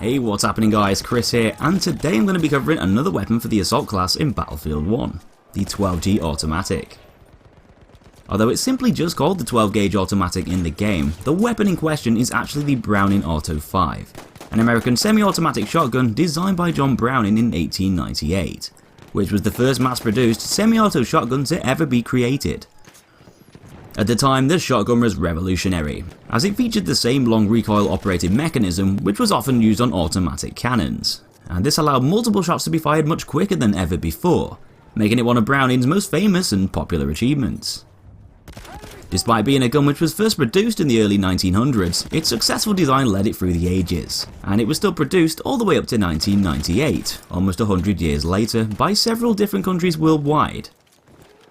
Hey, what's happening guys, Chris here, and today I'm going to be covering another weapon for the assault class in Battlefield 1, the 12G Automatic. Although it's simply just called the 12 gauge automatic in the game, the weapon in question is actually the Browning Auto-5, an American semi-automatic shotgun designed by John Browning in 1898, which was the first mass-produced semi-auto shotgun to ever be created. At the time, this shotgun was revolutionary, as it featured the same long recoil operated mechanism which was often used on automatic cannons, and this allowed multiple shots to be fired much quicker than ever before, making it one of Browning's most famous and popular achievements. Despite being a gun which was first produced in the early 1900s, its successful design led it through the ages, and it was still produced all the way up to 1998, almost 100 years later, by several different countries worldwide.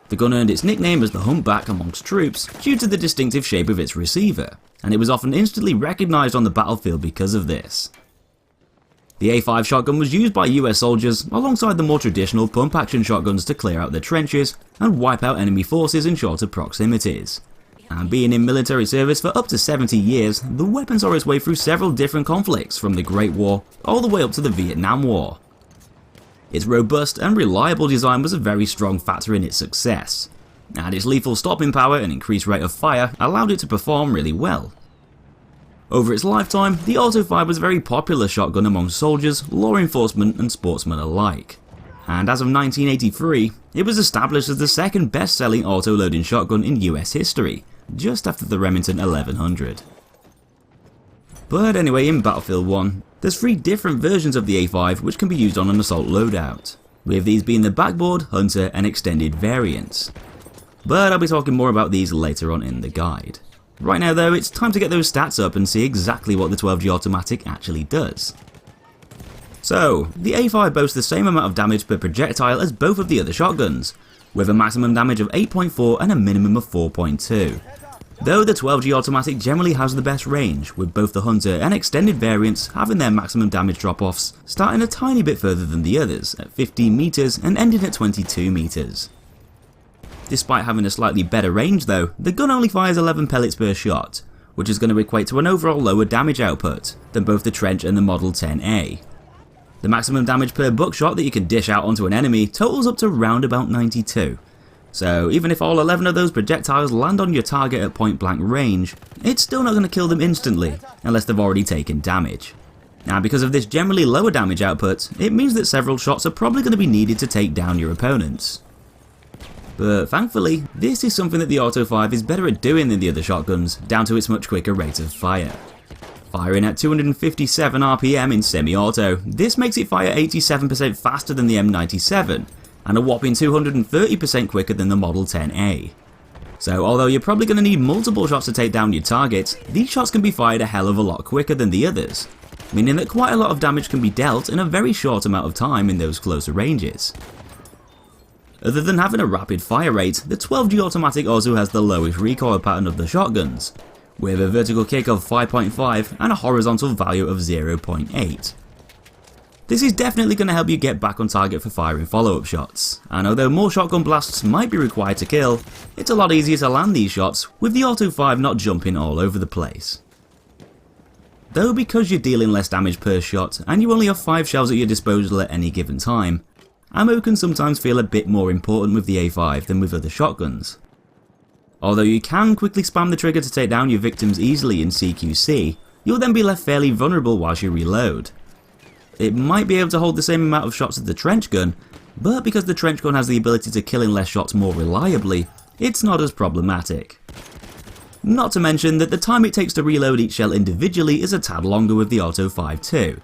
The gun earned its nickname as the Humpback amongst troops due to the distinctive shape of its receiver, and it was often instantly recognised on the battlefield because of this. The A5 shotgun was used by US soldiers alongside the more traditional pump-action shotguns to clear out the trenches and wipe out enemy forces in shorter proximities. And being in military service for up to 70 years, the weapon saw its way through several different conflicts from the Great War all the way up to the Vietnam War. Its robust and reliable design was a very strong factor in its success, and its lethal stopping power and increased rate of fire allowed it to perform really well. Over its lifetime, the Auto-5 was a very popular shotgun among soldiers, law enforcement and sportsmen alike, and as of 1983, it was established as the second best-selling auto-loading shotgun in US history, just after the Remington 1100. But anyway, in Battlefield 1, there's 3 different versions of the A5 which can be used on an assault loadout, with these being the Backboard, Hunter and Extended variants. But I'll be talking more about these later on in the guide. Right now though, it's time to get those stats up and see exactly what the 12G Automatic actually does. So, the A5 boasts the same amount of damage per projectile as both of the other shotguns, with a maximum damage of 8.4 and a minimum of 4.2. Though the 12G Automatic generally has the best range, with both the Hunter and Extended variants having their maximum damage drop-offs starting a tiny bit further than the others at 15 meters and ending at 22 meters. Despite having a slightly better range though, the gun only fires 11 pellets per shot, which is going to equate to an overall lower damage output than both the Trench and the Model 10A. The maximum damage per buckshot that you can dish out onto an enemy totals up to round about 92. So even if all 11 of those projectiles land on your target at point blank range, it's still not going to kill them instantly, unless they've already taken damage. Now because of this generally lower damage output, it means that several shots are probably going to be needed to take down your opponents. But thankfully, this is something that the Auto-5 is better at doing than the other shotguns, down to its much quicker rate of fire. Firing at 257 RPM in semi-auto, this makes it fire 87% faster than the M97, and a whopping 230% quicker than the Model 10A. So although you're probably going to need multiple shots to take down your target, these shots can be fired a hell of a lot quicker than the others, meaning that quite a lot of damage can be dealt in a very short amount of time in those closer ranges. Other than having a rapid fire rate, the 12G Automatic also has the lowest recoil pattern of the shotguns, with a vertical kick of 5.5 and a horizontal value of 0.8. This is definitely going to help you get back on target for firing follow-up shots, and although more shotgun blasts might be required to kill, it's a lot easier to land these shots with the Auto-5 not jumping all over the place. Though because you're dealing less damage per shot and you only have 5 shells at your disposal at any given time, ammo can sometimes feel a bit more important with the A5 than with other shotguns. Although you can quickly spam the trigger to take down your victims easily in CQC, you'll then be left fairly vulnerable whilst you reload. It might be able to hold the same amount of shots as the trench gun, but because the trench gun has the ability to kill in less shots more reliably, it's not as problematic. Not to mention that the time it takes to reload each shell individually is a tad longer with the Auto-5 too.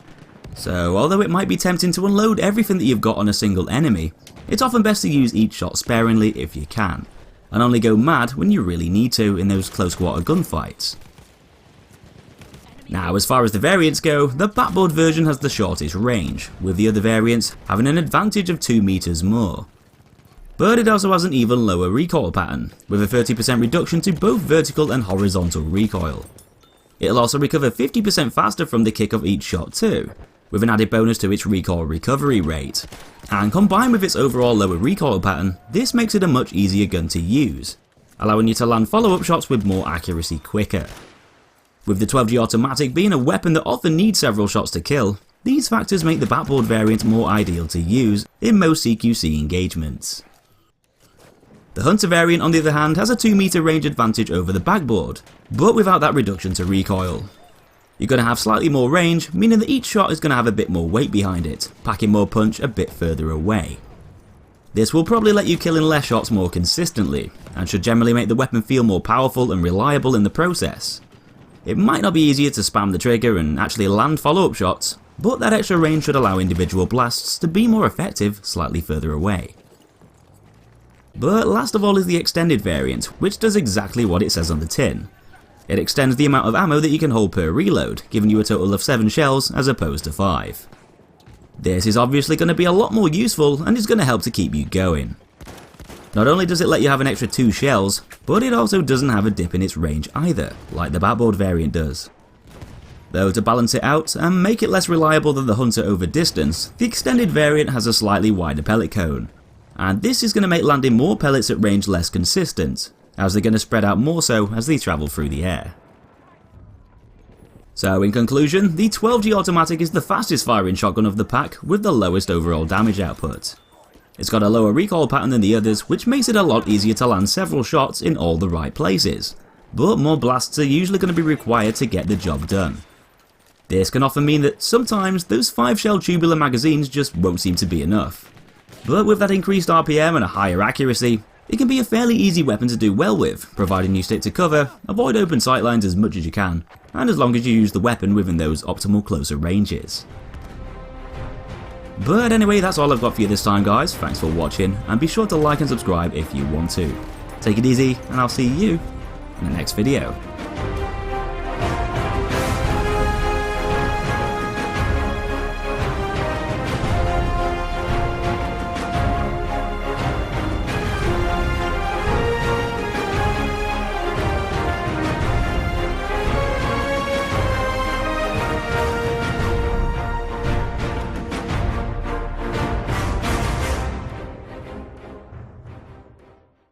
So although it might be tempting to unload everything that you've got on a single enemy, it's often best to use each shot sparingly if you can, and only go mad when you really need to in those close quarter gunfights. Now as far as the variants go, the Backboard version has the shortest range, with the other variants having an advantage of 2 meters more. But it also has an even lower recoil pattern, with a 30% reduction to both vertical and horizontal recoil. It'll also recover 50% faster from the kick of each shot too, with an added bonus to its recoil recovery rate. And combined with its overall lower recoil pattern, this makes it a much easier gun to use, allowing you to land follow-up shots with more accuracy quicker. With the 12G Automatic being a weapon that often needs several shots to kill, these factors make the backboard variant more ideal to use in most CQC engagements. The Hunter variant on the other hand has a 2 meter range advantage over the backboard, but without that reduction to recoil. You're going to have slightly more range, meaning that each shot is going to have a bit more weight behind it, packing more punch a bit further away. This will probably let you kill in less shots more consistently, and should generally make the weapon feel more powerful and reliable in the process. It might not be easier to spam the trigger and actually land follow-up shots, but that extra range should allow individual blasts to be more effective slightly further away. But last of all is the extended variant, which does exactly what it says on the tin. It extends the amount of ammo that you can hold per reload, giving you a total of 7 shells as opposed to 5. This is obviously going to be a lot more useful and is going to help to keep you going. Not only does it let you have an extra 2 shells, but it also doesn't have a dip in its range either, like the backboard variant does. Though to balance it out and make it less reliable than the Hunter over distance, the extended variant has a slightly wider pellet cone, and this is going to make landing more pellets at range less consistent, as they're going to spread out more so as they travel through the air. So in conclusion, the 12G Automatic is the fastest firing shotgun of the pack with the lowest overall damage output. It's got a lower recoil pattern than the others, which makes it a lot easier to land several shots in all the right places, but more blasts are usually going to be required to get the job done. This can often mean that sometimes those 5 shell tubular magazines just won't seem to be enough. But with that increased RPM and a higher accuracy, it can be a fairly easy weapon to do well with, providing you stick to cover, avoid open sightlines as much as you can, and as long as you use the weapon within those optimal closer ranges. But anyway, that's all I've got for you this time guys, thanks for watching, and be sure to like and subscribe if you want to. Take it easy, and I'll see you in the next video.